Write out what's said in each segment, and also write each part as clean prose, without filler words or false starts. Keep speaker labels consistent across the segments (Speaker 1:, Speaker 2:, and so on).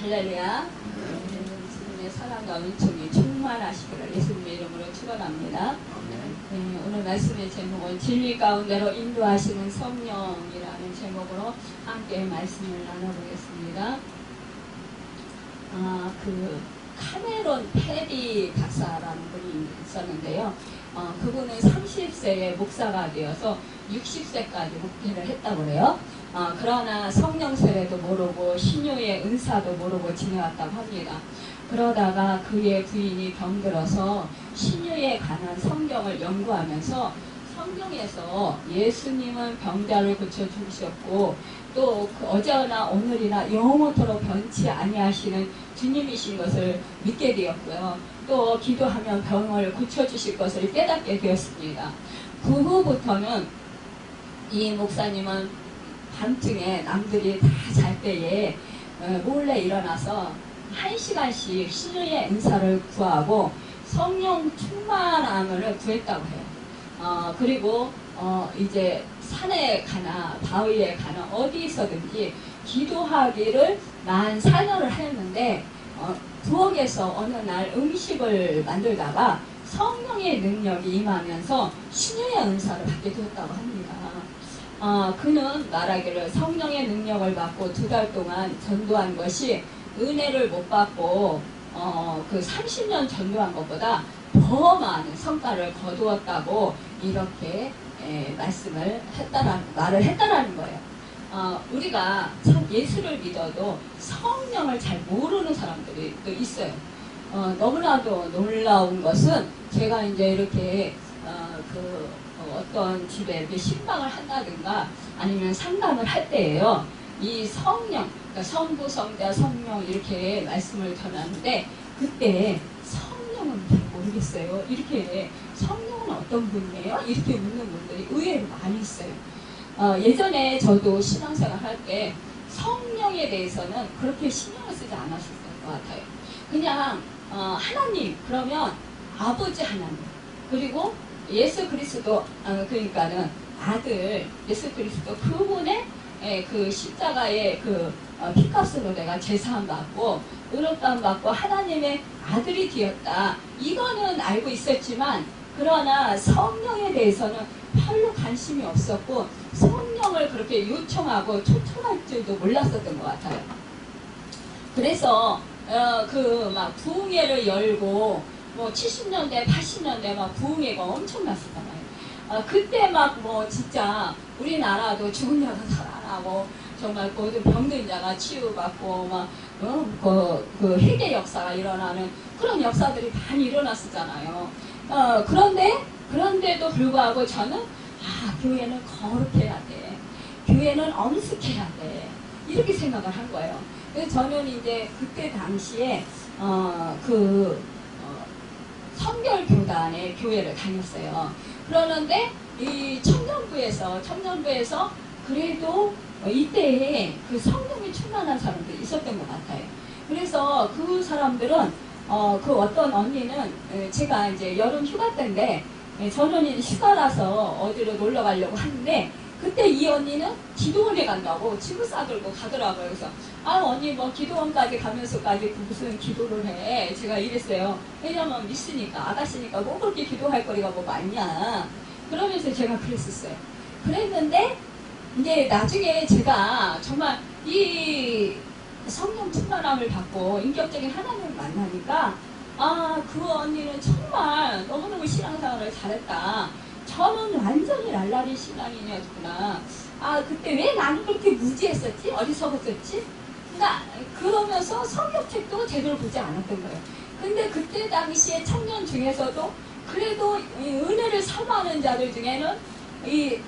Speaker 1: 할렐루야. 예수님의 사랑과 은총이 충만하시기를 예수님의 이름으로 축원합니다. 오늘 말씀의 제목은 진리 가운데로 인도하시는 성령이라는 제목으로 함께 말씀을 나눠보겠습니다. 카메론 페리 박사라는 분이 있었는데요. 그분은 30세에 목사가 되어서 60세까지 목회를 했다고 그래요. 그러나 성령 세례도 모르고 신유의 은사도 모르고 지내왔다고 합니다. 그러다가 그의 부인이 병들어서 신유에 관한 성경을 연구하면서 성경에서 예수님은 병자를 고쳐주셨고 또 어제나 오늘이나 영원토록 변치 아니하시는 주님이신 것을 믿게 되었고요. 또 기도하면 병을 고쳐주실 것을 깨닫게 되었습니다. 그 후부터는 이 목사님은 밤중에 남들이 다 잘 때에 몰래 일어나서 1시간씩 신유의 은사를 구하고 성령 충만함을 구했다고 해요. 그리고 이제 산에 가나 바위에 가나 어디 있어든지 기도하기를 만 4년을 했는데 부엌에서 어느 날 음식을 만들다가 성령의 능력이 임하면서 신유의 은사를 받게 되었다고 합니다. 그는 말하기를 성령의 능력을 받고 2달 동안 전도한 것이 은혜를 못 받고 그 30년 전도한 것보다 더 많은 성과를 거두었다고 이렇게 말을 했다라는 거예요. 우리가 참 예수를 믿어도 성령을 잘 모르는 사람들이 또 있어요. 너무나도 놀라운 것은 제가 이제 이렇게 어떤 집에 신방을 한다든가 아니면 상담을 할 때예요. 이 성령, 그러니까 성부, 성자, 성령 이렇게 말씀을 전하는데 그때 성령은 잘 모르겠어요. 이렇게 성령은 어떤 분이에요? 이렇게 묻는 분들이 의외로 많이 있어요. 예전에 저도 신앙생활 할 때 성령에 대해서는 그렇게 신경을 쓰지 않았을 것 같아요. 그냥 하나님, 그러면 아버지 하나님, 그리고 예수 그리스도, 그러니까는 아들 예수 그리스도 그분의 그 십자가의 피값으로 내가 제사함 받고 의롭다함 받고 하나님의 아들이 되었다. 이거는 알고 있었지만 그러나 성령에 대해서는 별로 관심이 없었고 성령을 그렇게 요청하고 초청할 줄도 몰랐었던 것 같아요. 그래서 막 부흥회를 열고 뭐 70년대, 80년대 막 부흥회가 엄청났었잖아요. 그때 막 진짜 우리나라도 죽은 자가 살아나고 정말 모든 병든 자가 치유받고 막 회개 역사가 일어나는 그런 역사들이 많이 일어났었잖아요. 그런데도 불구하고 저는 교회는 거룩해야 돼. 교회는 엄숙해야 돼. 이렇게 생각을 한 거예요. 그래서 저는 이제 그때 당시에 성결교단의 교회를 다녔어요. 그러는데 이 청년부에서 그래도 이때에 그 성령이 충만한 사람들이 있었던 것 같아요. 그래서 그 사람들은 그 어떤 언니는 제가 이제 여름 휴가 때인데 저는 이제 휴가라서 어디로 놀러 가려고 하는데 그때 이 언니는 기도원에 간다고 짐을 싸들고 가더라고요. 그래서 언니 뭐 기도원까지 가면서까지 무슨 기도를 해. 제가 이랬어요. 왜냐면 믿으니까 아가씨니까 뭐 그렇게 기도할 거리가 뭐 많냐. 그러면서 제가 그랬었어요. 그랬는데 이제 나중에 제가 정말 이 성령 충만함을 받고 인격적인 하나님을 만나니까 그 언니는 정말 너무너무 신앙생활을 잘했다. 저는 완전히 랄라리 신앙인이었구나. 그때 왜 나는 그렇게 무지했었지? 어리석었었지? 그러면서 성경책도 제대로 보지 않았던 거예요. 근데 그때 당시에 청년 중에서도 그래도 이 은혜를 사모하는 자들 중에는 이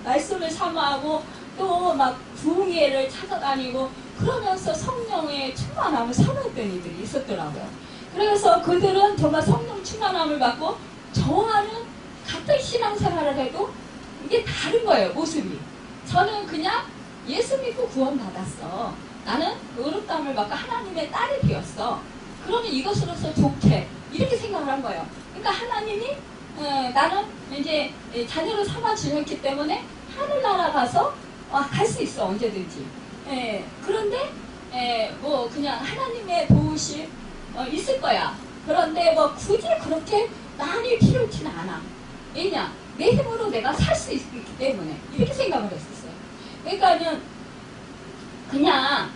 Speaker 1: 말씀을 사모하고 또 막 부흥회를 찾아다니고 그러면서 성령의 충만함을 사모했던 이들이 있었더라고요. 그래서 그들은 정말 성령 충만함을 받고 저와는 같은 신앙생활을 해도 이게 다른 거예요, 모습이. 저는 그냥 예수 믿고 구원받았어. 나는 의롭다함을 받고 하나님의 딸이 되었어. 그러면 이것으로서 좋게 이렇게 생각을 한 거예요. 그러니까 하나님이 나는 이제 자녀로 삼아 주셨기 때문에 하늘나라 가서 갈 수 있어, 언제든지. 그런데 뭐 그냥 하나님의 도우심 있을 거야. 그런데 뭐 굳이 그렇게 많이 필요치는 않아. 왜냐? 내 힘으로 내가 살 수 있기 때문에 이렇게 생각을 했었어요. 그러니까는 그냥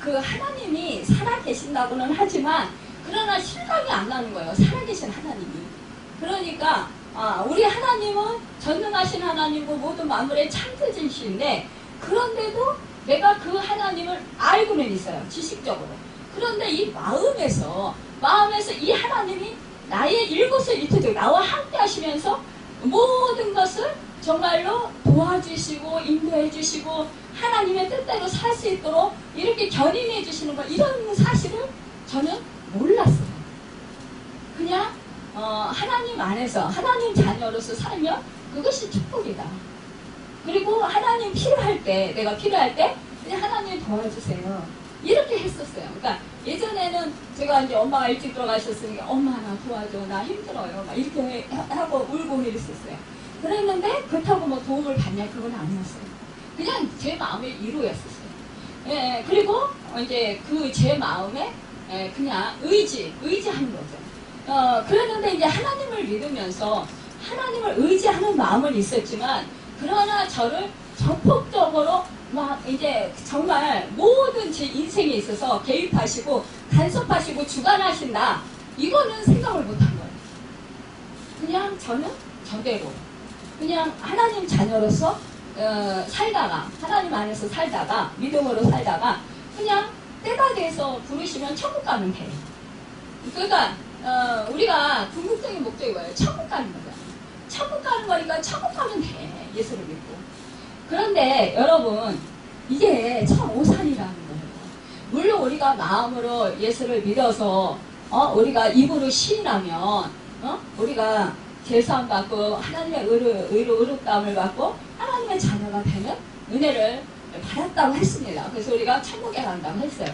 Speaker 1: 그 하나님이 살아계신다고는 하지만 그러나 실감이 안 나는 거예요. 살아계신 하나님이. 그러니까 우리 하나님은 전능하신 하나님이고 모든 만물의 창조주이신데 그런데도 내가 그 하나님을 알고는 있어요. 지식적으로. 그런데 이 마음에서 이 하나님이 나의 일거수일투족 나와 함께 하시면서 모든 것을 정말로 도와주시고 인도해 주시고 하나님의 뜻대로 살 수 있도록 이렇게 견인해 주시는 거 이런 사실을 저는 몰랐어요. 그냥 하나님 안에서 하나님 자녀로서 살면 그것이 축복이다. 그리고 하나님 필요할 때 내가 필요할 때 그냥 하나님 도와주세요. 이렇게 했었어요. 그러니까 예전에는 제가 이제 엄마가 일찍 들어가셨으니까 엄마 나 도와줘 나 힘들어요 막 이렇게 하고 울고 이랬었어요. 그랬는데 그렇다고 뭐 도움을 받냐 그건 아니었어요. 그냥 제 마음의 위로였었어요. 예, 그리고 이제 그 제 마음에 그냥 의지하는 거죠. 그랬는데 이제 하나님을 믿으면서 하나님을 의지하는 마음은 있었지만 그러나 저를 전폭적으로 막 이제 정말 모든 제 인생에 있어서 개입하시고 간섭하시고 주관하신다. 이거는 생각을 못한 거예요. 그냥 저는 저대로 그냥 하나님 자녀로서 살다가 하나님 안에서 살다가 믿음으로 살다가 그냥 때가 돼서 부르시면 천국 가면 돼. 그러니까 우리가 궁극적인 목적이 뭐예요? 천국 가는 거잖아요. 천국 가는 거니까 천국 가면 돼. 예수를 믿고. 그런데 여러분 이게 참 오산이라는 거예요. 물론 우리가 마음으로 예수를 믿어서 우리가 입으로 시인하면 우리가 제사함 받고 하나님의 의롭다함을 받고 하나님의 자녀가 되는 은혜를 받았다고 했습니다. 그래서 우리가 천국에 간다고 했어요.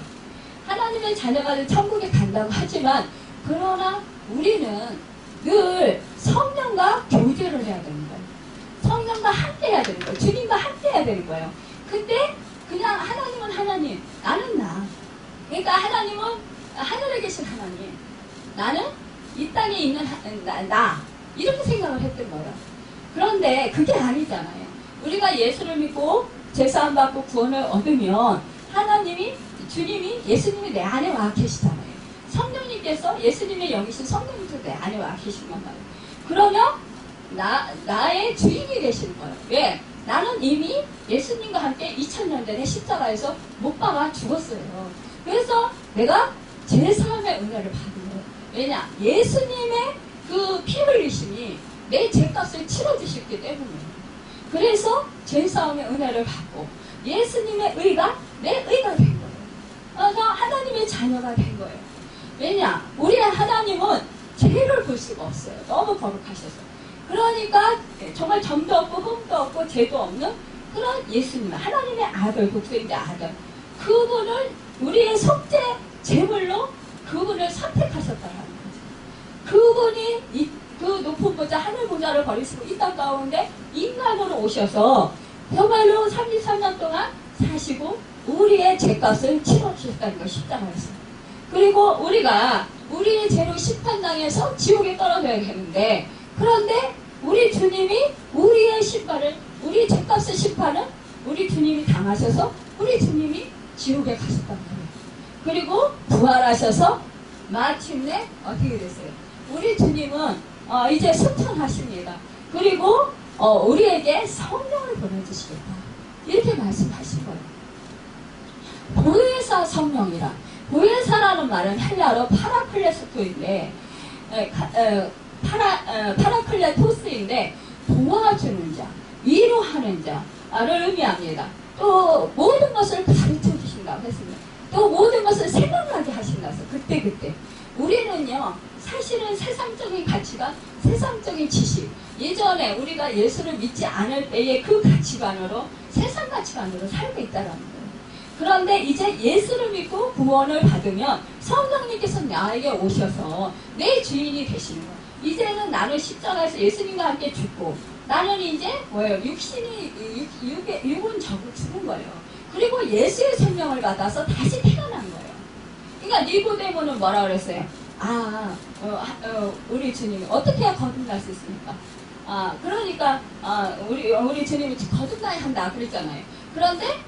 Speaker 1: 하나님의 자녀가 된 천국에 간다고 하지만 그러나 우리는 늘 성령과 교제를 해야 되는 거예요. 성령과 함께 해야 되는 거예요. 주님과 함께 해야 되는 거예요. 근데 그냥 하나님은 하나님, 나는 나. 그러니까 하나님은 하늘에 계신 하나님, 나는 이 땅에 있는 나. 이렇게 생각을 했던 거예요. 그런데 그게 아니잖아요. 우리가 예수를 믿고 제사함 받고 구원을 얻으면 하나님이 주님이 예수님이 내 안에 와 계시잖아요. 성령님께서 예수님의 영이신 성령님께서 내 안에 와 계시는 거예요. 그러면 나의 주인이 되시는 거예요. 왜? 나는 이미 예수님과 함께 2000년 전에 십자가에서 못 박아 죽었어요. 그래서 내가 제사함의 은혜를 받은 거예요. 왜냐? 예수님의 그 피 흘리심이 내 죄값을 치러주셨기 때문이에요. 그래서 제사함의 은혜를 받고 예수님의 의가 내 의가 된 거예요. 그래서 하나님의 자녀가 된 거예요. 왜냐? 우리의 하나님은 죄를 볼 수가 없어요. 너무 거룩하셔서. 그러니까 정말 점도 없고 흠도 없고 죄도 없는 그런 예수님, 하나님의 아들, 독생자 아들, 그분을 우리의 속죄 제물로 그분을 선택하셨다는 거죠. 그분이 그 높은 보좌, 하늘 보좌를 버리시고 이 땅 가운데 인간으로 오셔서 정말로 33년 동안 사시고 우리의 죄값을 치러주셨다는 것 십자가에서. 그리고 우리가 우리의 죄로 심판당해서 지옥에 떨어져야겠는데 그런데 우리 주님이 우리의 심판을, 우리 죄값의 심판을 우리 주님이 당하셔서 우리 주님이 지옥에 가셨단 말이에요. 그리고 부활하셔서 마침내 어떻게 됐어요? 우리 주님은 이제 승천하십니다. 그리고 우리에게 성령을 보내주시겠다. 이렇게 말씀하신 거예요. 보혜사 성령이라. 보혜사라는 말은 헬라어로 파라클레토인데 파라클레토스인데 도와주는 자, 위로하는 자를 의미합니다. 또 모든 것을 가르쳐 주신다고 했습니다. 또 모든 것을 생각나게 하신다고 해서 그때 우리는요 사실은 세상적인 가치관, 세상적인 지식, 예전에 우리가 예수를 믿지 않을 때의 그 가치관으로 세상 가치관으로 살고 있다는 거예요. 그런데 이제 예수를 믿고 구원을 받으면 성령님께서 나에게 오셔서 내 주인이 되시는 거예요. 이제는 나는 십자가에서 예수님과 함께 죽고 나는 이제 뭐예요? 육은 죽은 거예요. 그리고 예수의 생명을 받아서 다시 태어난 거예요. 그러니까 니고데모는 뭐라 그랬어요? 우리 주님이 어떻게 해야 거듭날 수 있습니까? 그러니까 우리 주님이 거듭나야 한다 그랬잖아요. 그런데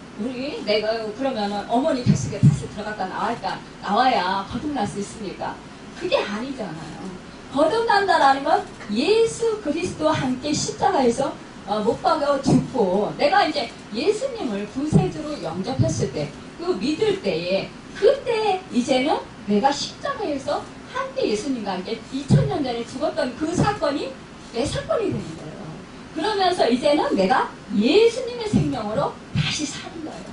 Speaker 1: 내가 그러면은 어머니 뱃속에 다시 들어갔다 나와야 거듭날 수 있습니까? 그게 아니잖아요. 거듭난다라는 건 예수 그리스도와 함께 십자가에서 못 박아 죽고 내가 이제 예수님을 구세주로 영접했을 때, 그 믿을 때에 그때 이제는 내가 십자가에서 함께 예수님과 함께 2000년 전에 죽었던 그 사건이 내 사건이 되는 거예요. 그러면서 이제는 내가 예수님의 생명으로 다시 사는 거예요.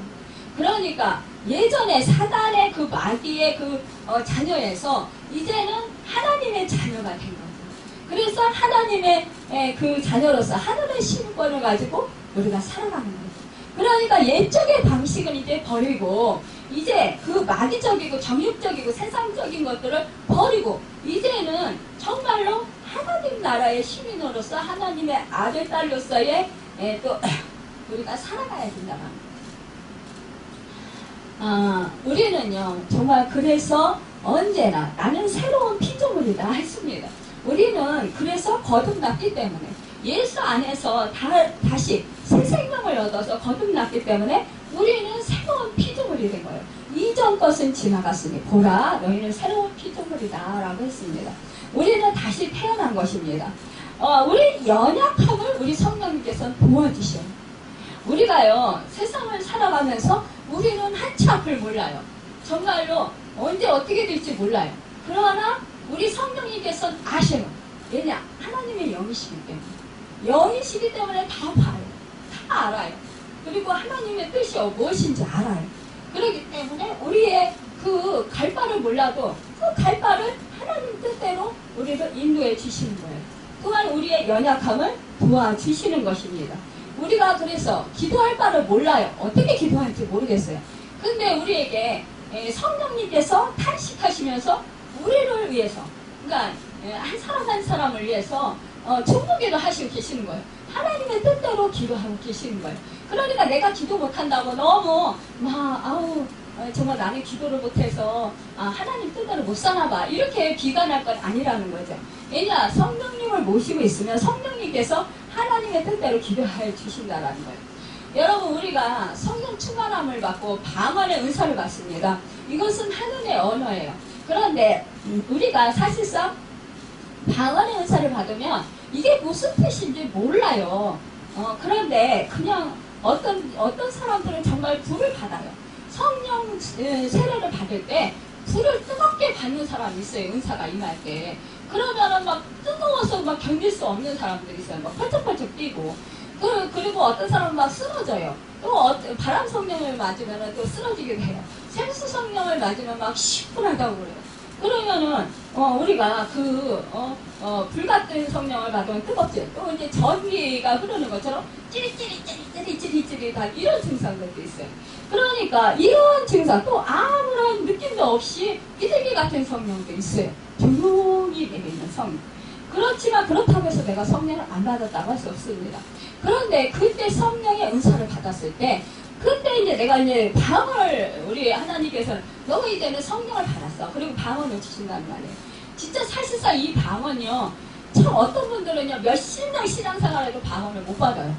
Speaker 1: 그러니까 예전에 사단의 그 마귀의 그 자녀에서 이제는 하나님의 자녀가 된 거죠. 그래서 하나님의 그 자녀로서 하늘의 신분권을 가지고 우리가 살아가는 거죠. 그러니까 옛적의 방식은 이제 버리고 이제 그 마귀적이고 정욕적이고 세상적인 것들을 버리고 이제는 정말로 하나님 나라의 시민으로서 하나님의 아들 딸로서의 또 우리가 살아가야 된다는 거예요. 우리는요 정말 그래서 언제나 나는 새로운 피조물이다 했습니다. 우리는 그래서 거듭났기 때문에 예수 안에서 다시 새 생명을 얻어서 거듭났기 때문에 우리는 새로운 피조물이 된 거예요. 이전 것은 지나갔으니 보라 너희는 새로운 피조물이다 라고 했습니다. 우리는 다시 태어난 것입니다. 우리 연약함을 우리 성령님께서는 도와주셔요. 우리가요 세상을 살아가면서 우리는 한치 앞을 몰라요. 정말로 언제 어떻게 될지 몰라요. 그러나 우리 성령님께서는 아셔요. 왜냐? 하나님의 영이시기 때문에. 영이시기 때문에 다 봐요. 다 알아요. 그리고 하나님의 뜻이 무엇인지 알아요. 그렇기 때문에 우리의 그 갈 바를 몰라도 그 갈 바를 하나님 뜻대로 우리를 인도해 주시는 거예요. 또한 우리의 연약함을 도와주시는 것입니다. 우리가 그래서 기도할 바를 몰라요. 어떻게 기도할지 모르겠어요. 근데 우리에게 성령님께서 탄식하시면서 우리를 위해서, 그러니까 한 사람 한 사람을 위해서 중보기도 하시고 계시는 거예요. 하나님의 뜻대로 기도하고 계시는 거예요. 그러니까 내가 기도 못한다고 너무 정말 나는 기도를 못해서 하나님 뜻대로 못 사나봐 이렇게 비관할 건 아니라는 거죠. 왜냐? 성령님을 모시고 있으면 성령님께서 하나님의 뜻대로 기도해 주신다라는 거예요. 여러분 우리가 성령 충만함을 받고 방언의 은사를 받습니다. 이것은 하늘의 언어예요. 그런데 우리가 사실상 방언의 은사를 받으면 이게 무슨 뜻인지 몰라요. 그런데 그냥 어떤 사람들은 정말 불을 받아요. 성령 세례를 받을 때 불을 뜨겁게 받는 사람이 있어요. 은사가 임할 때. 그러면은 막 뜨거워서 막 견딜 수 없는 사람들이 있어요. 막 펄쩍펄쩍 뛰고. 그리고 어떤 사람은 막 쓰러져요. 또 바람 성령을 맞으면 또 쓰러지기도 해요. 생수 성령을 맞으면 막 시원하다고 그래요. 그러면은 우리가 불 같은 성령을 받으면 뜨겁죠. 또 이제 전기가 흐르는 것처럼 찌릿찌릿 이런 증상들도 있어요. 그러니까 이런 증상 또 아무런 느낌도 없이 비둘기 같은 성령도 있어요. 조용히 내리는 성령. 그렇지만 그렇다고 해서 내가 성령을 안 받았다고 할 수 없습니다. 그런데 그때 성령의 은사를 받았을 때 그때 이제 내가 이제 방언을 우리 하나님께서는 너가 이제는 성령을 받았어. 그리고 방언을 주신다는 말이에요. 진짜 사실상 이 방언이요. 참 어떤 분들은요 몇십 년 신앙생활에도 방언을 못 받아요.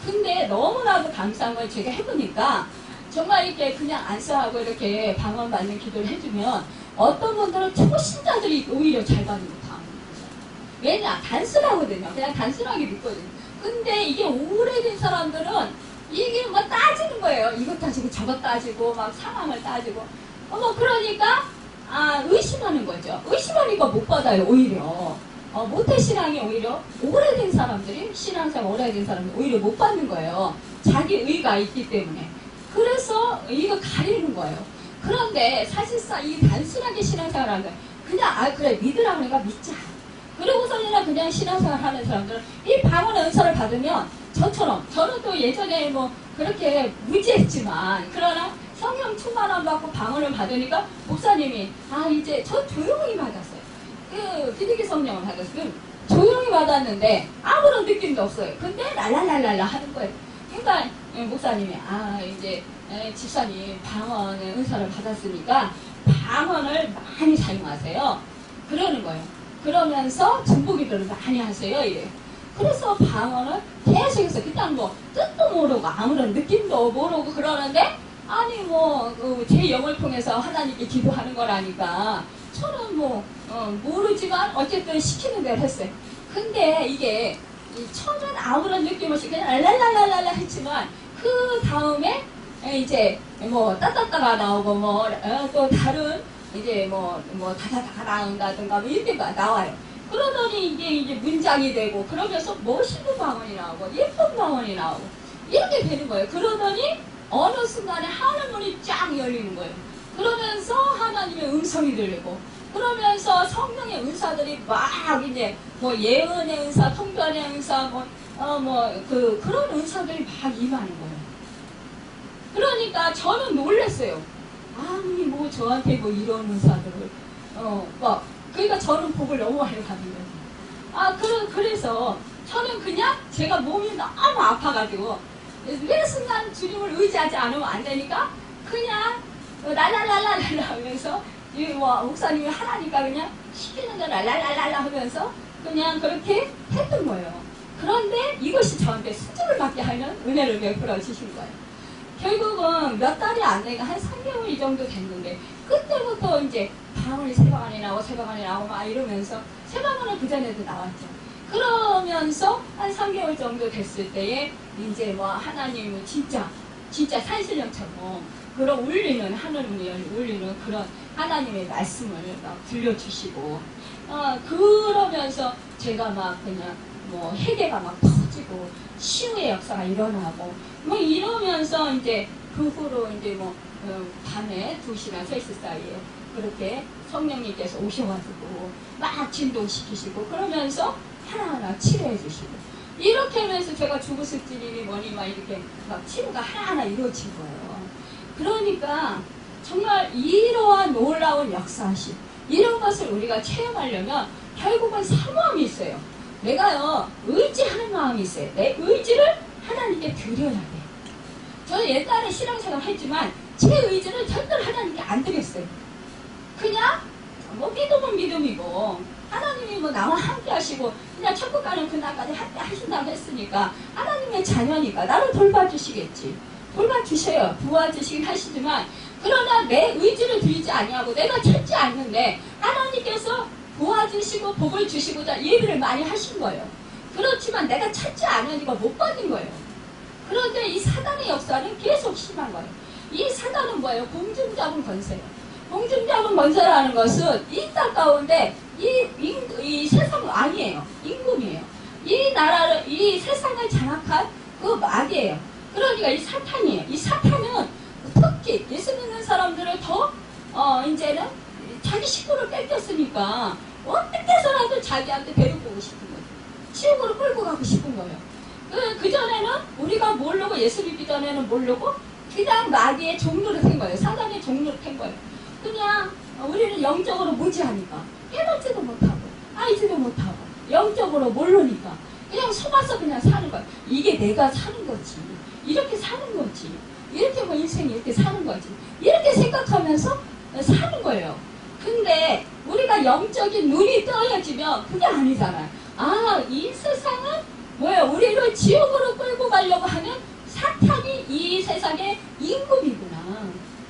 Speaker 1: 근데 너무나도 감사한 걸 제가 해보니까 정말 이렇게 그냥 안쓰하고 이렇게 방언 받는 기도를 해주면 어떤 분들은 초신자들이 오히려 잘 받는 거 방언. 왜냐? 단순하거든요. 그냥 단순하게 믿거든요. 근데 이게 오래된 사람들은 이게 뭐 따지는 거예요. 이것 따지고 저것 따지고 막 상황을 따지고 그러니까 의심하는 거죠. 의심하니까 못 받아요. 오히려 모태신앙이 오히려 오래된 사람들이 신앙생활 오래된 사람들이 오히려 못 받는 거예요. 자기 의가 있기 때문에. 그래서 이거 가리는 거예요. 그런데 사실상 이 단순하게 신앙생활하는 거예요. 그냥 그래 믿으라고 내가 믿자. 그러고서는 그냥 신앙생활 하는 사람들은 이 방언의 은사를 받으면 저는 또 예전에 뭐 그렇게 무지했지만 그러나 성령 충만함 받고 방언을 받으니까 목사님이 이제 저 조용히 받았어요. 그 비둘기 성령을 받았어요. 조용히 받았는데 아무런 느낌도 없어요. 근데 랄랄랄랄라 하는 거예요. 그러니까 목사님이 이제 집사님 방언의 은사를 받았으니까 방언을 많이 사용하세요. 그러는 거예요. 그러면서 중보기도를 많이 하세요. 이래. 그래서 방언을 계속해서 그냥 뭐 뜻도 모르고 아무런 느낌도 모르고 그러는데 아니 뭐 제 영을 통해서 하나님께 기도하는 거라니까 저는 뭐 모르지만 어쨌든 시키는 대로 했어요. 근데 이게 처음엔 아무런 느낌 없이 그냥 랄랄랄랄라 했지만 그 다음에 이제 뭐 따따따가 나오고 뭐 또 다른 이제 뭐 다다다가 나온다든가 뭐 이렇게 나와요. 그러더니 이게 문장이 되고 그러면서 멋있는 방언이 나오고 예쁜 방언이 나오고 이렇게 되는 거예요. 그러더니 어느 순간에 하늘문이 쫙 열리는 거예요. 그러면서 하나님의 음성이 들리고 그러면서 성령의 은사들이 막 이제 뭐 예언의 은사, 통변의 은사 그런 은사들이 막 임하는 거예요. 그러니까 저는 놀랐어요. 아니 뭐 저한테 뭐 이런 은사들을 그러니까 저는 복을 너무 많이 받은 거예요. 그래서 저는 그냥 제가 몸이 너무 아파가지고 매 순간 주님을 의지하지 않으면 안 되니까 그냥 랄랄랄랄랄라 하면서 목사님이 하라니까 그냥 시키는 대로 랄랄랄랄라 하면서 그냥 그렇게 했던 거예요. 그런데 이것이 저한테 수주를 받게 하는 은혜를 베풀어 주신 거예요. 결국은 몇 달이 안 되니까 한 3개월 이 정도 됐는데 그때부터 이제 방언이 새벽 안에 나오고 막 이러면서 새벽은 그 전에도 나왔죠. 그러면서 한 3개월 정도 됐을 때에 이제 뭐 하나님은 진짜 산신령처럼 그런 울리는 하늘문이 울리는 그런 하나님의 말씀을 막 들려주시고 그러면서 제가 막 그냥 뭐 해계가 막 터지고 치유의 역사가 일어나고 뭐 이러면서 이제 그 후로 이제 뭐 밤에 2시나 3시 사이에 그렇게 성령님께서 오셔가지고 막 진동시키시고 그러면서 하나하나 치료해 주시고 이렇게 하면서 제가 죽었을 지니 뭐니 막 이렇게 막 치료가 하나하나 이루어진 거예요. 그러니까 정말 이러한 놀라운 역사하심 이런 것을 우리가 체험하려면 결국은 사모함이 있어요. 내가요 의지하는 마음이 있어요. 내 의지를 하나님께 드려야 돼. 저는 옛날에 신앙생활 했지만 제 의지를 절대로 하나님께 안 드렸어요. 그냥 뭐 믿음은 믿음이고 하나님이 뭐 나와 함께 하시고 그냥 천국 가는 그날까지 함께 하신다고 했으니까 하나님의 자녀니까 나를 돌봐주시겠지. 돌봐주셔요. 도와주시긴 하시지만 그러나 내 의지를 드리지 아니하고 내가 찾지 않는데 하나님께서 도와주시고 복을 주시고자 예비를 많이 하신 거예요. 그렇지만 내가 찾지 않으니까 못 받는 거예요. 그런데 이 사단의 역사는 계속 심한 거예요. 이 사단은 뭐예요? 공중잡은 권세예요. 공중잡은 권세라는 것은 이 땅 가운데 이 세상 왕이에요. 임금이에요. 이 나라를 이 세상을 장악한 그 마귀예요. 그러니까 이 사탄이에요. 이 사탄은 특히 예수 믿는 사람들을 더 이제는 자기 식구를 뺏겼으니까 어떻게 해서라도 자기한테 데리고 오고 싶은 거예요. 지옥으로 끌고 가고 싶은 거예요. 그전에는 우리가 모르고 예수 믿기 전에는 모르고 그냥 마귀의 종로를 한 거예요. 사단의 종로를 한 거예요. 그냥 우리는 영적으로 무지하니까 깨닫지도 못하고 알지도 못하고 영적으로 모르니까 그냥 속아서 그냥 사는 거예요. 이게 내가 사는 거지. 이렇게 사는 거지. 이렇게 뭐 인생이 이렇게 사는 거지. 이렇게 생각하면서 사는 거예요. 근데 우리가 영적인 눈이 떠야지면 그게 아니잖아요. 이 세상은 뭐예요? 우리를 지옥으로 끌고 가려고 하는 사탄이 이 세상의 임금이구나.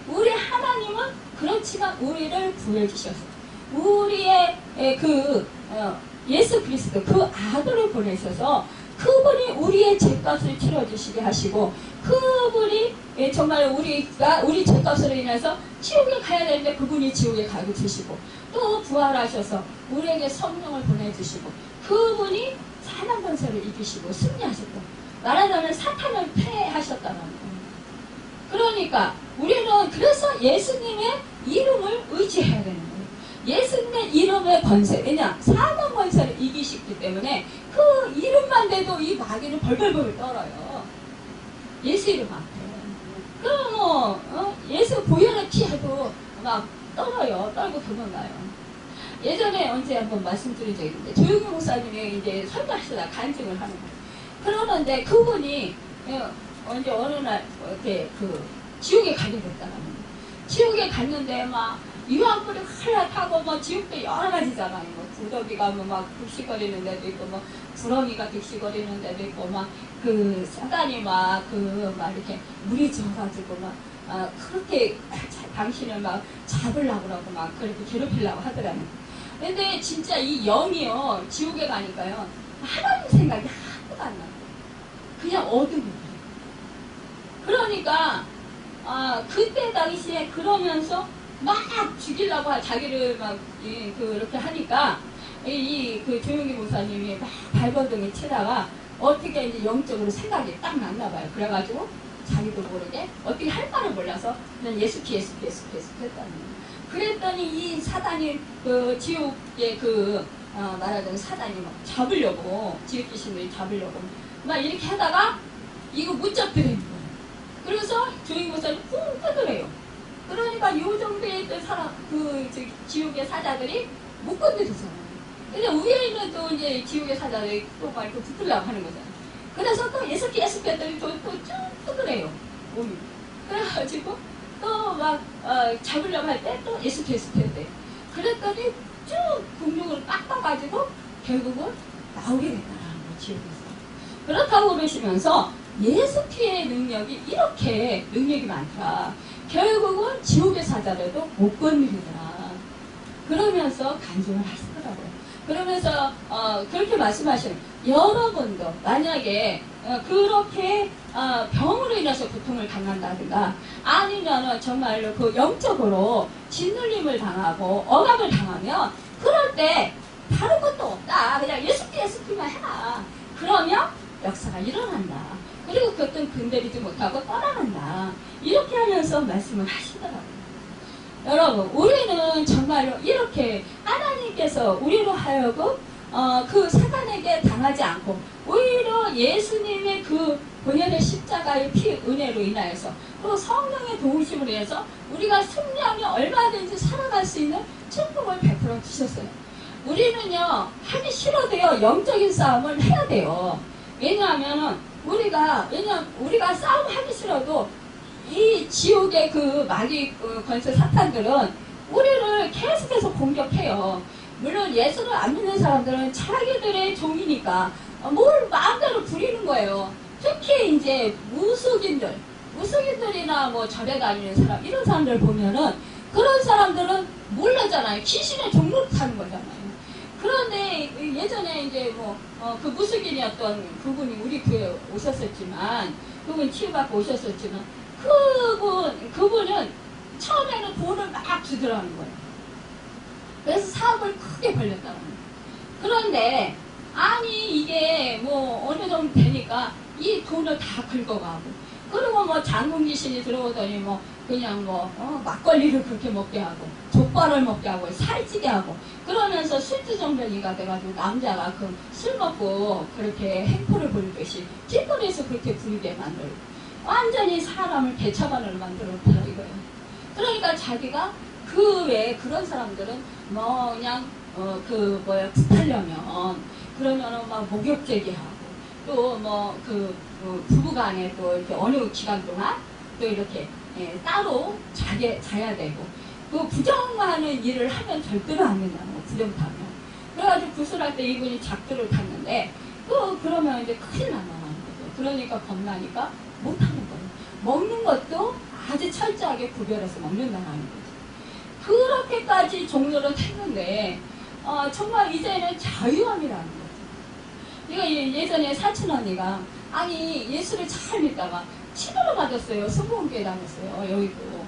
Speaker 1: 우리 하나님은 그렇지만 우리를 구해주셔서 우리의 예수 그리스도 그 아들을 보내셔서 그분이 우리의 죄값을 치러주시게 하시고 그분이 정말 우리 죄값으로 인해서 지옥에 가야 되는데 그분이 지옥에 가게 주시고 또 부활하셔서 우리에게 성령을 보내주시고 그분이 사단 권세를 이기시고 승리하셨다. 말하자면 사탄을 패하셨다는 거예요. 그러니까 우리는 그래서 예수님의 이름을 의지해야 되는 거예요. 예수님의 이름의 권세, 왜냐? 사단 권세를 이기시기 때문에 그 이름만 돼도 이 마귀는 벌벌벌 떨어요. 예수 이름 앞에. 그럼 예수 보혈을 피해도 막 떨어요. 떨고 도망가요. 예전에 언제 한번 말씀드린 적이 있는데 조용히 목사님이 이제 설교하시다 간증을 하는 거예요. 그러는데 그분이 언제 어느 날 이렇게 지옥에 가게 됐다는 거예요. 지옥에 갔는데 막 유황불이 활활 타고 뭐 지옥도 여러 가지잖아요. 뭐 구더기가 막 득식거리는 데도 있고 뭐 구렁이가 득식거리는 데도 있고 막 그 사단이 막 이렇게 물이 져가지고 막 그렇게 당신을 막 잡으려고 그러고 막 그렇게 괴롭히려고 하더라고요. 근데 진짜 이 영이요 지옥에 가니까요 하나님 생각이 하나도 안 나요. 그냥 어둠이에요. 그러니까 그때 당시에 그러면서 막 죽이려고 자기를 막 그렇게 하니까 그 조용기 목사님이 막 발버둥이 치다가 어떻게 이제 영적으로 생각이 딱 났나 봐요. 그래가지고 자기도 모르게 어떻게 할 바를 몰라서 그냥 예수피 했다는 거예요. 그랬더니 이 사단이 그 지옥의 말하자면 사단이 막 잡으려고 지옥 귀신들이 잡으려고 막 이렇게 하다가 이거 못 잡더라는 거예요. 그래서 조용기 목사님 쿵 끄더래요. 그러니까 요 정도의 지옥의 사자들이 못 건드렸어요. 근데 위에 있는 또 이제 지옥의 사자들이 또 막 이렇게 붙으려고 하는 거잖아요. 그래서 또 예수피 했더니 또 쭉 끄더래요. 몸이. 그래가지고 또 막 잡으려고 할 때 또 예수피 했대. 그랬더니 쭉 공중을 깎아가지고 결국은 나오게 됐다라는 거예요. 지옥에서. 그렇다고 그러시면서 예수피의 능력이 이렇게 능력이 많더라. 결국은 지옥의 사자들도 못 건드리더라. 그러면서 간증을 하시더라고요. 그러면서 그렇게 말씀하시는 여러분도 만약에 그렇게 병으로 인해서 고통을 당한다든가 아니면은 정말로 그 영적으로 짓눌림을 당하고 억압을 당하면 그럴 때 다른 것도 없다. 그냥 예수피만 해라. 그러면 역사가 일어난다. 그리고 그것은 건드리지 못하고 떠나간다. 이렇게 하면서 말씀을 하시더라고요. 여러분, 우리는 정말로 이렇게 하나님께서 우리로 하여금 그 사단에게 당하지 않고 오히려 예수님의 그 본연의 십자가의 피 은혜로 인하여서 또 성령의 도우심으로 인해서 우리가 승리하며 얼마든지 살아갈 수 있는 축복을 베풀어 주셨어요. 우리는요 하기 싫어도요 영적인 싸움을 해야 돼요. 왜냐하면 우리가 싸움하기 싫어도 이 지옥의 그 마귀 권세 사탄들은 우리를 계속해서 공격해요. 물론 예수를 안 믿는 사람들은 자기들의 종이니까 뭘 마음대로 부리는 거예요. 특히 이제 무속인들이나 뭐 절에 다니는 사람 이런 사람들 보면은 그런 사람들은 모르잖아요. 귀신의 종로를 타는 거잖아요. 그런데 예전에 이제 그 무속인이었던 그분이 우리 교회에 오셨었지만 그분 치유받고 오셨었지만 그분은 처음에는 돈을 막 주더라는 거예요. 그래서 사업을 크게 벌렸다는 거예요. 그런데 아니 이게 어느 정도 되니까 이 돈을 다 긁어가고 그리고 장군 귀신이 들어오더니 그냥 막걸리를 그렇게 먹게 하고 족발을 먹게 하고 살찌게 하고 그러면서 술주정뱅이가 돼가지고 남자가 그 술 먹고 그렇게 행포를 부리듯이 길거리에서 그렇게 부리게 만들고 완전히 사람을 개차반으로 만들었다 이거예요. 그러니까 자기가 그 외에 그런 사람들은 그냥 붙으려면 그러면은 목욕제기 하고 또 부부간에 또 이렇게 어느 기간 동안 또 이렇게 따로 자야 되고 그 부정하는 일을 하면 절대로 안 된다는 거 부정 타면. 그래가지고 구슬할 때 이분이 작두를 탔는데 그러면 이제 큰일 난다는 거죠. 그러니까 겁나니까 못하는 거예요. 먹는 것도 아주 철저하게 구별해서 먹는다는 거죠. 그렇게까지 종로를 했는데 정말 이제는 자유함이라는 거죠. 내가 예전에 사촌 언니가 아니 예수를 잘 믿다가 치료를 받았어요. 성공교회 다녔어요. 여기도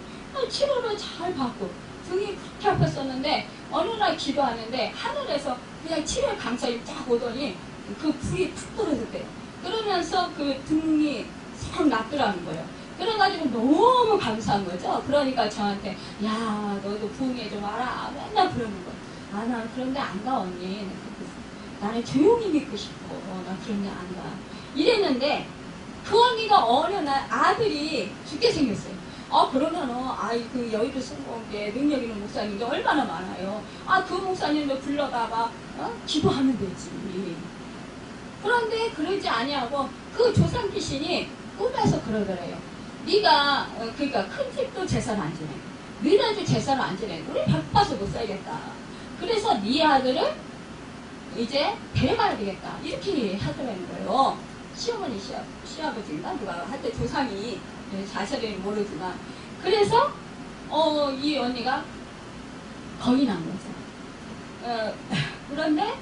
Speaker 1: 치료를 잘 받고 등이 그렇게 아팠었는데 어느 날 기도하는데 하늘에서 그냥 치료의 강철이 쫙 오더니 그 불이 탁 떨어졌대요. 그러면서 그 등이 싹 났더라는 거예요. 그래가지고 너무 감사한 거죠. 그러니까 저한테 야 너도 부흥회 좀 와라 맨날 그러는 거예요. 난 그런데 안 가 언니. 나는 조용히 믿고 싶어. 나 그런데 안 가. 이랬는데 그 언니가 어느 날 아들이 죽게 생겼어요. 그러면은 그 여의도 성공교회 능력 있는 목사님이 얼마나 많아요. 그 목사님도 불러다가 기도하면 되지. 그런데 그러지 아니하고 그 조상 귀신이 꿈에서 그러더래요. 네가 그러니까 큰 집도 제사를 안 지내. 너희들도 제사를 안 지내. 우리 바빠서 못 살겠다. 그래서 네 아들을 이제 데려가야 되겠다. 이렇게 하더라는 거예요. 시어머니, 시아버지인가? 누가 하여튼 조상이 자세히 모르지만. 그래서 이 언니가 겁이 난 거죠. 그런데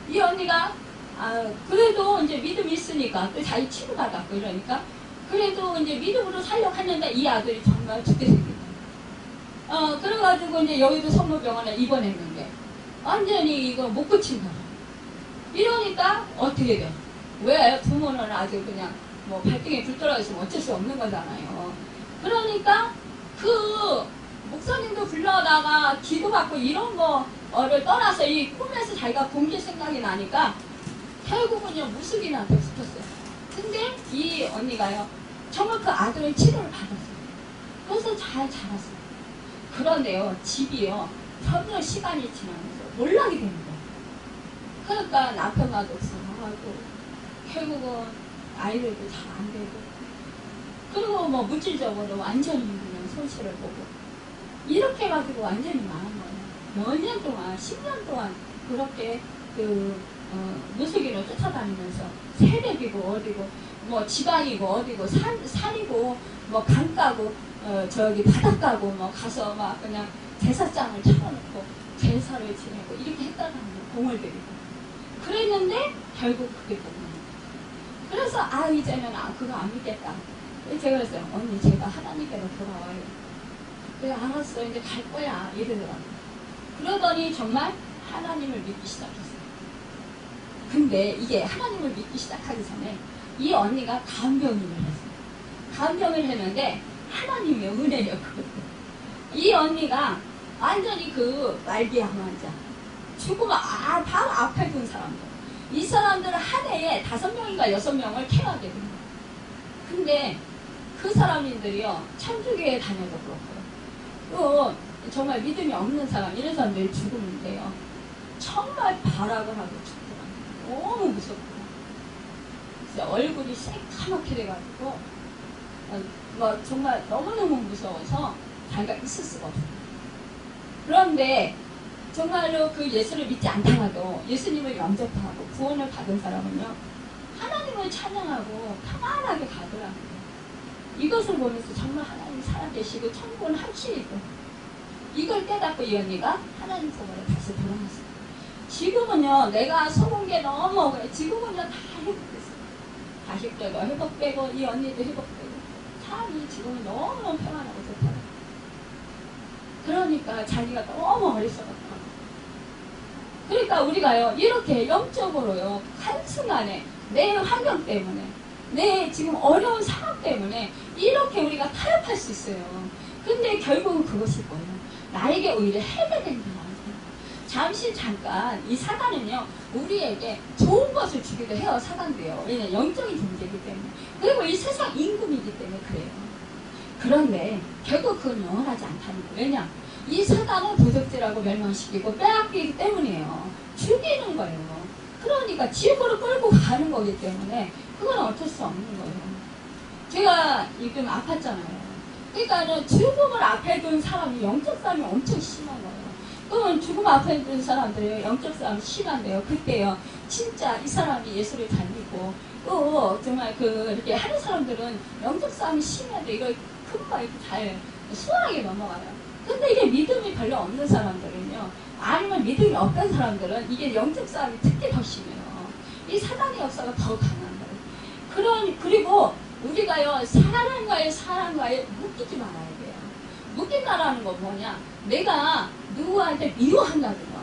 Speaker 1: 이 언니가 그래도 이제 믿음이 있으니까 또 자기 치료받았고 이러니까 그래도 이제 믿음으로 살려고 했는데 이 아들이 정말 죽게 생겼다. 그래가지고 이제 여의도 성모병원에 입원했는데 완전히 이거 못 고친 거야. 이러니까 어떻게 돼? 왜? 부모는 아주 그냥 뭐 발등에 불 떨어졌으면 어쩔 수 없는 거잖아요. 그러니까 그 목사님도 불러다가 기도받고 이런 거를 떠나서 이 꿈에서 자기가 본 게 생각이 나니까 결국은요 무속인한테 붙었어요. 근데 이 언니가요 정말 그 아들의 치료를 받았어요. 그래서 잘 자랐어요. 그런데요 집이요 점점 시간이 지나면서 몰락이 되는 거예요. 그러니까 남편과도 없어하고 결국은 아이들도 잘 안 되고 그리고 뭐 물질적으로 완전히 그냥 손실을 보고 이렇게 해가지고 완전히 망한 거예요. 몇 년 동안 10년 동안 그렇게 무속인을 쫓아다니면서 새벽이고 어디고 뭐 지방이고 어디고 산이고 뭐 강가고 저기 바닷가고 뭐 가서 막 그냥 제사장을 차려놓고 제사를 지내고 이렇게 했다는 거예요. 공을 들이고 그랬는데 결국 그게 못 나요. 그래서 이제는 그거 안 믿겠다. 제가 그랬어요. 언니 제가 하나님께로 돌아와요. 그래 알았어 이제 갈 거야 이러더라고요. 그러더니 정말 하나님을 믿기 시작했어요. 근데 이게 하나님을 믿기 시작하기 전에 이 언니가 간병인을 했어요. 간병을 했는데 하나님의 은혜예요. 그것도. 이 언니가 완전히 그 말기암 환자 죽으면 바로 앞에 둔 사람들 이 사람들은 한 해에 5명인가 6명을 케어하게 됩니다. 근데 그 사람들이요 천주교에 다녀도 그렇고요 또 정말 믿음이 없는 사람 이런 사람들이 죽으는데요 정말 발악을 하고 죽더라고요. 너무 무섭고 진짜 얼굴이 새까맣게 돼가지고 뭐 정말 너무너무 무서워서 자기가 있을 수가 없어요. 그런데 정말로 그 예수를 믿지 않다가도 예수님을 영접하고 구원을 받은 사람은요 하나님을 찬양하고 평안하게 가더라고요. 이것을 보면서 정말 하나님 살아계시고 천국은 한시이고 이걸 깨닫고 이 언니가 하나님 속으로 다시 돌아왔어요. 지금은요 내가 서본 게 너무 억울해. 지금은요 다 회복됐어요. 자식들도 회복되고 이 언니도 회복되고 참 지금은 너무너무 평안하고 좋더라고요. 그러니까 자기가 너무 어리석었다. 그러니까 우리가요 이렇게 영적으로요 한순간에 내 환경 때문에 내 지금 어려운 상황 때문에 이렇게 우리가 타협할 수 있어요. 근데 결국은 그것이 뭐예요? 나에게 오히려 해가 된다. 잠깐 이 사단은요 우리에게 좋은 것을 주기도 해요. 사단도요. 왜냐면 영적인 존재이기 때문에 그리고 이 세상 임금이기 때문에 그래요. 그런데 결국 그건 영원하지 않다는 거예요. 왜냐? 이 사단은 도적질하고 멸망시키고 빼앗기기 때문이에요. 죽이는 거예요. 그러니까 지옥으로 끌고 가는 거기 때문에 그건 어쩔 수 없는 거예요. 제가 지금 아팠잖아요. 그러니까 죽음을 앞에 둔 사람이 영적 싸움이 엄청 심한 거예요. 그러면 죽음 앞에 둔 사람들이 영적 싸움이 심한데요. 그때요. 진짜 이 사람이 예수를 잘 믿고 또 정말 이렇게 하는 사람들은 영적 싸움이 심해도 이걸 금방 이렇게 잘 수월하게 넘어가요. 근데 이게 믿음이 별로 없는 사람들은요. 아니면 믿음이 없던 사람들은 이게 영적 싸움이 특히 더 심해요. 이 사단의 역사가 더 강한 거예요. 그리고 우리가요 사람과의 묶이지 말아야 돼요. 묶인다라는 건 뭐냐? 내가 누구한테 미워한다든가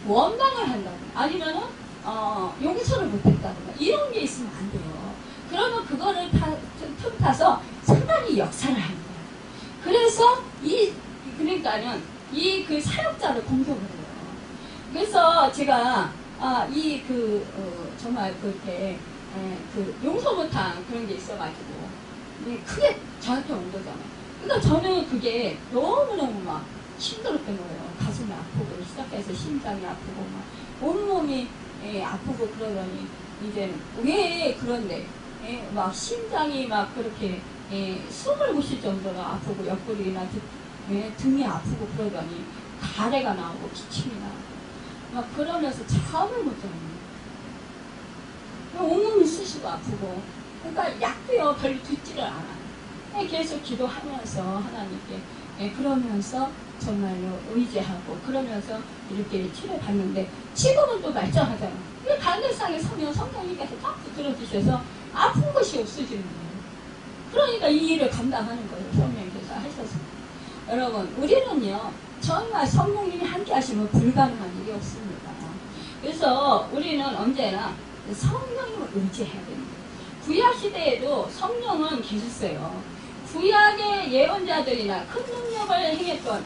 Speaker 1: 원망을 한다든가 아니면은 용서를 못했다든가 이런 게 있으면 안 돼요. 그러면 그거를 틈타서 사단이 역사를 하는 거예요. 그래서 그러니까는 그 사역자를 공격을 해요. 그래서 제가 정말 그렇게 용서 못한 그런 게 있어가지고 크게 저한테 온 거잖아요. 그러니까 저는 그게 너무너무 막 힘들었던 거예요. 가슴이 아프고 시작해서 심장이 아프고 막 온몸이 아프고 그러더니 이제 왜 그런데 막 심장이 막 그렇게 숨을 못 쉴 정도로 아프고 옆구리나 등이 아프고 그러더니 가래가 나오고 기침이 나오고 막 그러면서 잠을 못 자는 거예요. 온몸이 쑤시고 아프고 그러니까 약도요 별로 듣지를 않아요. 계속 기도하면서 하나님께 그러면서 정말로 의지하고 그러면서 이렇게 치료받는데 지금은 또 말짱하잖아요. 이 간대상에 서면 성령님께서 딱 붙들어 주셔서 아픈 것이 없어지는 거예요. 그러니까 이 일을 감당하는 거예요. 성령님께서 하셔서. 여러분 우리는요 정말 성령님이 함께 하시면 불가능한 일이 없습니다. 그래서 우리는 언제나 성령님을 의지해야 됩니다. 구약 시대에도 성령은 계셨어요. 구약의 예언자들이나 큰 능력을 행했던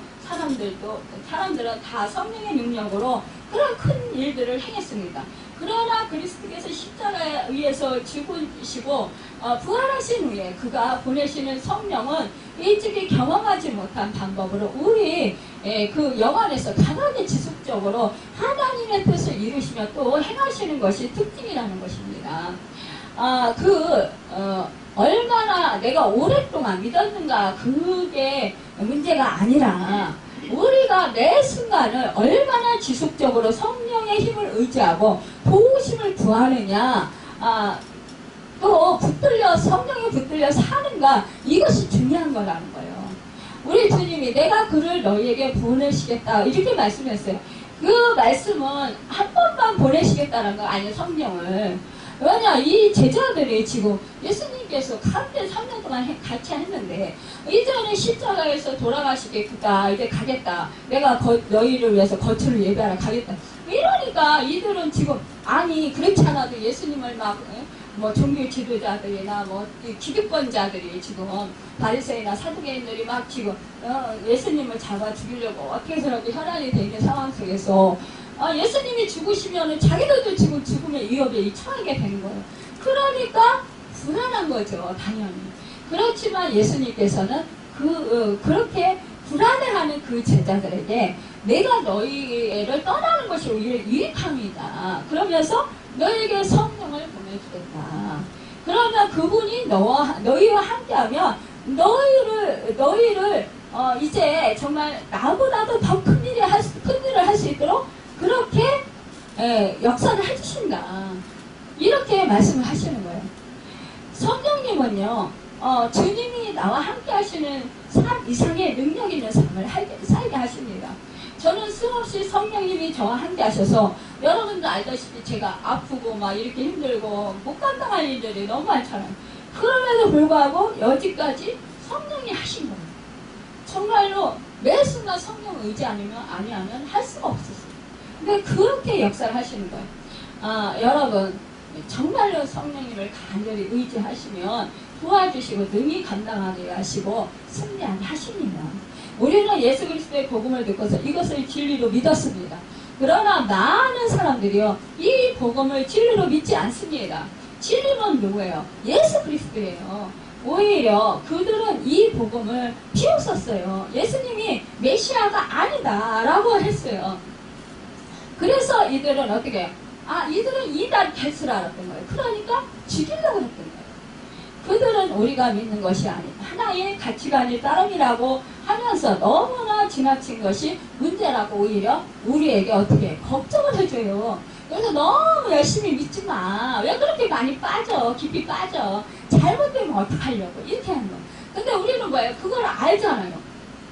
Speaker 1: 사람들은 다 성령의 능력으로 그런 큰 일들을 행했습니다. 그러나 그리스도께서 십자가에 의해서 죽으시고 부활하신 후에 그가 보내시는 성령은 일찍이 경험하지 못한 방법으로 우리 그 영안에서 강하게 지속적으로 하나님의 뜻을 이루시며 또 행하시는 것이 특징이라는 것입니다. 얼마나 내가 오랫동안 믿었는가 그게 문제가 아니라 우리가 매 순간을 얼마나 지속적으로 성령의 힘을 의지하고 도우심을 구하느냐 또 성령에 붙들려 사는가 이것이 중요한 거라는 거예요. 우리 주님이 내가 그를 너희에게 보내시겠다 이렇게 말씀했어요. 그 말씀은 한 번만 보내시겠다는 거 아니에요. 성령을. 왜냐 이 제자들이 지금 예수님께서 가운데 3년 동안 같이 했는데 이제는 십자가에서 돌아가시겠다 이제 가겠다 내가 너희를 위해서 거처를 예배하러 가겠다 이러니까 이들은 지금 아니 그렇지 않아도 예수님을 막 뭐 종교 지도자들이나 뭐 기득권자들이 지금 바리새인이나 사두개인들이 막 지금 예수님을 잡아 죽이려고 어떻게 해서라도 혈안이 돼 있는 상황 속에서 예수님이 죽으시면은 자기들도 지금 죽음의 위협에 처하게 되는 거예요. 그러니까 불안한 거죠, 당연히. 그렇지만 예수님께서는 그렇게 불안해하는 그 제자들에게 내가 너희를 떠나는 것이 오히려 유익함이다. 그러면서 너희에게 성령을 보내주겠다. 그러면 그분이 너희와 함께하면 너희를 이제 정말 나보다도 더 큰 일을 할 수 있도록 그렇게 역사를 해주신다. 이렇게 말씀을 하시는 거예요. 성령님은요 주님이 나와 함께 하시는 삶 이상의 능력 있는 삶을 살게 하십니다. 저는 수없이 성령님이 저와 함께 하셔서 여러분도 알다시피 제가 아프고 막 이렇게 힘들고 못 감당할 일들이 너무 많잖아요. 그럼에도 불구하고 여기까지 성령이 하신 거예요. 정말로 매 순간 성령 의지 아니하면 할 수가 없었어요. 근데 그렇게 역사를 하시는 거예요. 여러분 정말로 성령님을 간절히 의지하시면 도와주시고 능히 감당하게 하시고 승리하게 하십니다. 우리는 예수 그리스도의 복음을 듣고서 이것을 진리로 믿었습니다. 그러나 많은 사람들이요 이 복음을 진리로 믿지 않습니다. 진리는 누구예요? 예수 그리스도예요. 오히려 그들은 이 복음을 비웃었어요. 예수님이 메시아가 아니다라고 했어요. 그래서 이들은 어떻게 해요? 이들은 이단 개수를 알았던 거예요. 그러니까 죽이려고 했던 거예요. 그들은 우리가 믿는 것이 아닌 하나의 가치관이 따름이라고 하면서 너무나 지나친 것이 문제라고 오히려 우리에게 어떻게 해? 걱정을 해줘요. 그래서 너무 열심히 믿지 마. 왜 그렇게 많이 깊이 빠져. 잘못되면 어떡하려고 이렇게 하는 거예요. 근데 우리는 뭐예요? 그걸 알잖아요.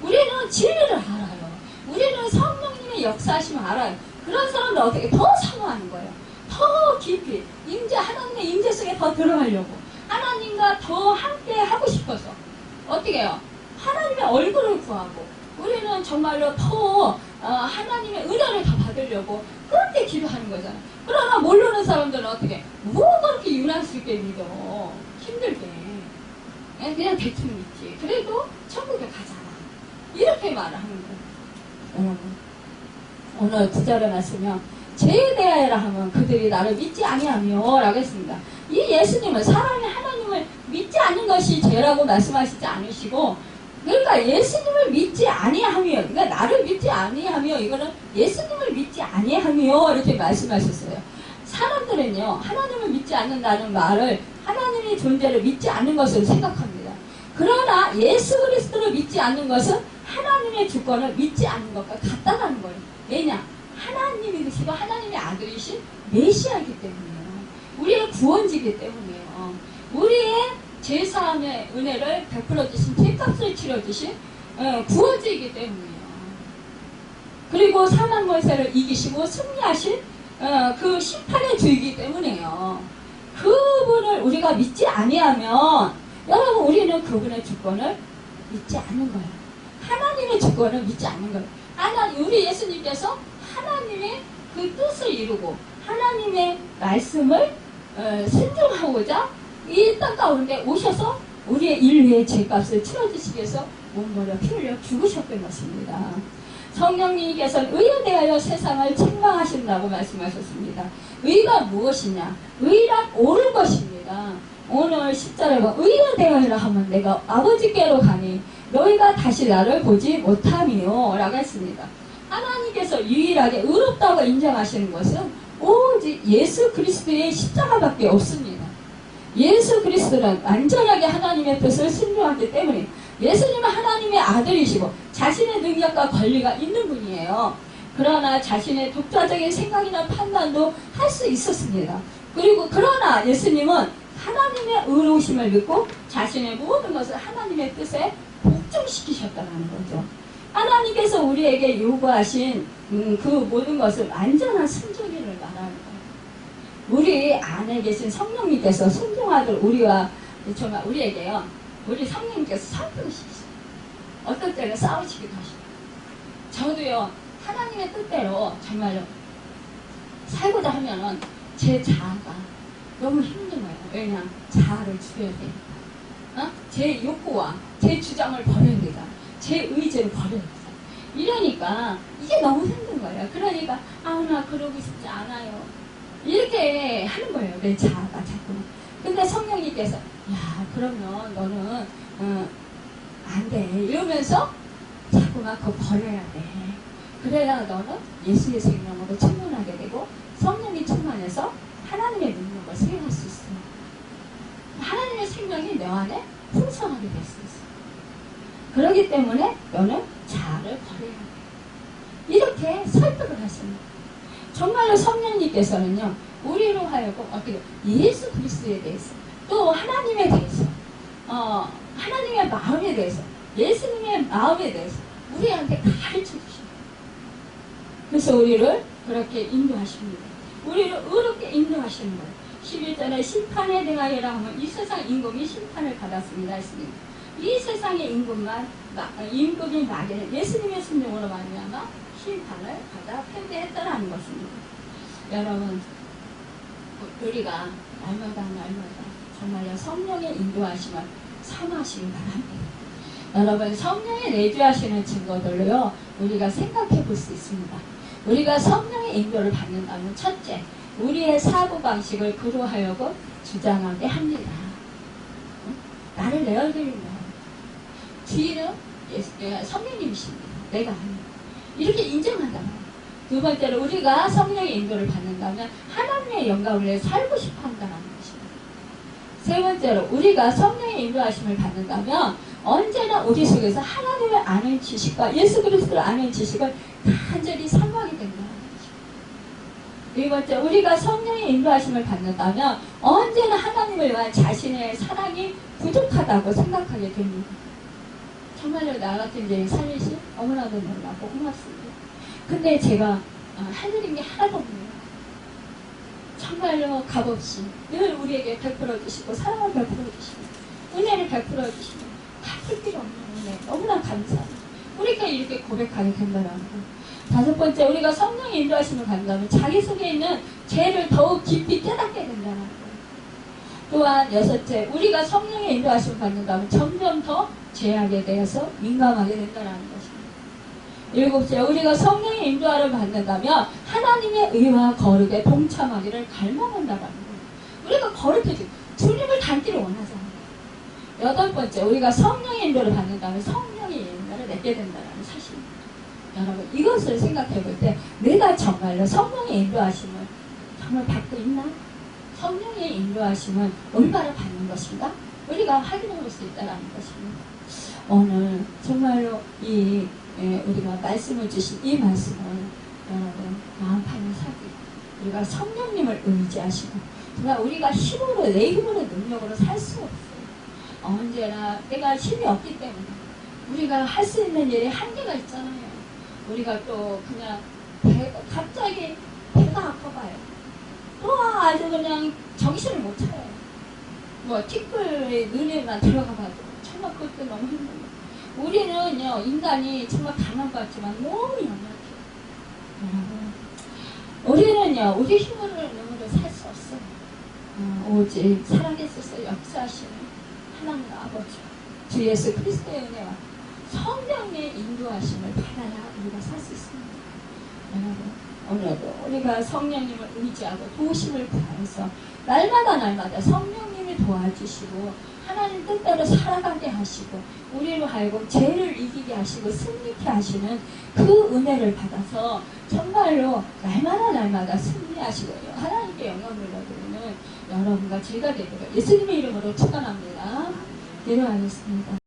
Speaker 1: 우리는 진리를 알아요. 우리는 성령님의 역사하심을 알아요. 그런 사람들 어떻게 더 사모하는 거예요. 더 깊이 하나님의 임재 속에 더 들어가려고 하나님과 더 함께 하고 싶어서 어떻게 해요? 하나님의 얼굴을 구하고 우리는 정말로 더 하나님의 은혜를 더 받으려고 그렇게 기도하는 거잖아요. 그러나 모르는 사람들은 어떻게 뭐 그렇게 유난스럽게 믿어 힘들게 그냥 대충 믿지 그래도 천국에 가잖아 이렇게 말하는 거예요. 여러분 오늘 9절에 말씀이요 죄에 대하여라 하면 그들이 나를 믿지 아니하며 라고 했습니다. 이 예수님은 사람이 하나님을 믿지 않는 것이 죄라고 말씀하시지 않으시고 그러니까 예수님을 믿지 아니하며 그러니까 나를 믿지 아니하며 이거는 예수님을 믿지 아니하며 이렇게 말씀하셨어요. 사람들은요 하나님을 믿지 않는다는 말을 하나님의 존재를 믿지 않는 것으로 생각합니다. 그러나 예수 그리스도를 믿지 않는 것은 하나님의 주권을 믿지 않는 것과 같다는 거예요. 왜냐? 하나님이시고 하나님의 아들이신 메시아이기 때문이에요. 우리의 구원지기 때문이에요. 우리의 제사함의 은혜를 베풀어 주신, 죄값을 치러 주신 구원주이기 때문이에요. 그리고 사망 권세를 이기시고 승리하신 그 심판의 주이기 때문이에요. 그분을 우리가 믿지 아니하면 여러분 우리는 그분의 주권을 믿지 않는 거예요. 하나님의 주권을 믿지 않는 거예요. 우리 예수님께서 하나님의 그 뜻을 이루고 하나님의 말씀을 순종하고자 이 땅 가운데 오셔서 우리의 인류의 죄값을 치러주시기 위해서 몸머리 피 흘려 죽으셨던 것입니다. 성령님께서는 의에 대하여 세상을 책망하신다고 말씀하셨습니다. 의가 무엇이냐? 의란 옳은 것입니다. 오늘 10절에 봐. 의에 대하여라 하면 내가 아버지께로 가니 너희가 다시 나를 보지 못함이요 라고 했습니다. 하나님께서 유일하게 의롭다고 인정하시는 것은 오직 예수 그리스도의 십자가밖에 없습니다. 예수 그리스도는 완전하게 하나님의 뜻을 순종하기 때문에 예수님은 하나님의 아들이시고 자신의 능력과 권리가 있는 분이에요. 그러나 자신의 독자적인 생각이나 판단도 할 수 있었습니다. 그러나 예수님은 하나님의 의로우심을 믿고 자신의 모든 것을 하나님의 뜻에 복종시키셨다는 거죠. 하나님께서 우리에게 요구하신 그 모든 것을 완전한 순종이를 말하는 거예요. 우리 안에 계신 성령님께서 순종하들 정말 우리에게요. 우리 성령님께서 살펴주시죠. 어떨 때는 싸우시기도 하시고. 저도요. 하나님의 뜻대로 정말로 살고자 하면은 제 자아가 너무 힘든 거예요. 왜냐? 자아를 죽여야 되니까. 제 욕구와 제 주장을 버려야 되다. 제 의지를 버려야 되다. 이러니까 이게 너무 힘든 거예요. 그러니까 나 그러고 싶지 않아요. 이렇게 하는 거예요. 내 자아가 자꾸만. 근데 성령님께서 그러면 너는 안 돼. 이러면서 자꾸만 그거 버려야 돼. 그래야 너는 예수의 생명으로 충만하게 되고 성령이 충만해서 하나님의 능력을 수행할 수 있어. 하나님의 생명이 내 안에 풍성하게 될 수 있어. 그렇기 때문에 너는 자아를 버려야 돼. 이렇게 설득을 하십니다. 정말로 성령님께서는요, 우리로 하여금 어떻게 예수 그리스도에 대해서 또 하나님에 대해서 하나님의 마음에 대해서 예수님의 마음에 대해서 우리한테 가르쳐 주십니다. 그래서 우리를 그렇게 인도하십니다. 우리를 의롭게 인도하시는 거예요. 11절에 심판에 대하여라 하면 이 세상 임금이 심판을 받았습니다 했습니다. 이 세상의 임금이 나게는 예수님의 순종으로 말미암아 심판을 받아 폐쇄했다라는 것입니다. 여러분, 우리가 날마다 정말요 성령의 인도하심을 삼하시기 바랍니다. 여러분, 성령의 내주하시는 증거들로요 우리가 생각해 볼 수 있습니다. 우리가 성령의 인도를 받는다면 첫째, 우리의 사고방식을 그로 하여금 주장하게 합니다. 나를 내어드린다. 주인은 성령님이십니다. 내가 아닙니다. 이렇게 인정한다. 두 번째로 우리가 성령의 인도를 받는다면 하나님의 영광을 위해 살고 싶어 한다는 것입니다. 세 번째로 우리가 성령의 인도하심을 받는다면 언제나 우리 속에서 하나님을 아는 지식과 예수 그리스도를 아는 지식을 간절히 사모하게 된다는 것입니다. 네 번째, 우리가 성령의 인도하심을 받는다면 언제나 하나님을 위한 자신의 사랑이 부족하다고 생각하게 됩니다. 정말로 나 같은 제 살리시 너무나도 놀라고 고맙습니다. 근데 제가 할 일인 게 하나도 없네요. 정말로 값없이 늘 우리에게 베풀어 주시고 사랑을 베풀어 주시고 은혜를 베풀어 주시고 갚을 필요 없는 은혜 너무나 감사합니다. 우리가 이렇게 고백하게 된다는 거. 다섯 번째, 우리가 성령의 인도하심을 받는다면 자기 속에 있는 죄를 더욱 깊이 깨닫게 된다는 거예요. 또한 여섯째, 우리가 성령의 인도하심을 받는다면 점점 더 죄악에 대해서 민감하게 된다는 것입니다. 일곱째, 우리가 성령의 인도하를 받는다면 하나님의 의와 거룩에 동참하기를 갈망한다는 거예요. 우리가 거룩해지고 주님을 닮기를 원하잖아요. 여덟 번째, 우리가 성령의 인도를 받는다면 성령의 인도를 내게 된다는 사실입니다. 여러분, 이것을 생각해 볼 때 내가 정말로 성령의 인도하심을 정말 받고 있나? 성령의 인도하심은 올바로 받는 것인가? 우리가 확인할 수 있다는 것입니다. 오늘 정말로 우리가 말씀을 주신 이 말씀은 여러분 마음판을 사기 우리가 성령님을 의지하시고 정말 우리가 힘으로 내 힘으로 능력으로 살 수 없어요. 언제나 내가 힘이 없기 때문에 우리가 할 수 있는 일에 한계가 있잖아요. 우리가 또 그냥 갑자기 배가 아파봐요. 아주 그냥 정신을 못 차려요. 뭐 티끌의 눈에만 들어가봐도 정말 그것도 너무 힘들어요. 우리는요 인간이 정말 강한 것 같지만 너무 연약해요. 여러분 우리는요 우리 힘으로는 살 수 없어요. 오직 살아계셔서 역사하시는 하나님 아버지 주 예수 그리스도의 은혜와 성령의 인도하심을 받아야 우리가 살 수 있습니다. 여러분 오늘도 우리가 성령님을 의지하고 도우심을 구하여서 날마다 성령님이 도와주시고 하나님 뜻대로 살아가게 하시고 우리로 하여금 죄를 이기게 하시고 승리케 하시는 그 은혜를 받아서 정말로 날마다 승리하시고 하나님께 영광을 돌려드리는 여러분과 제가 되도록 예수님의 이름으로 축원합니다. 기도하겠습니다.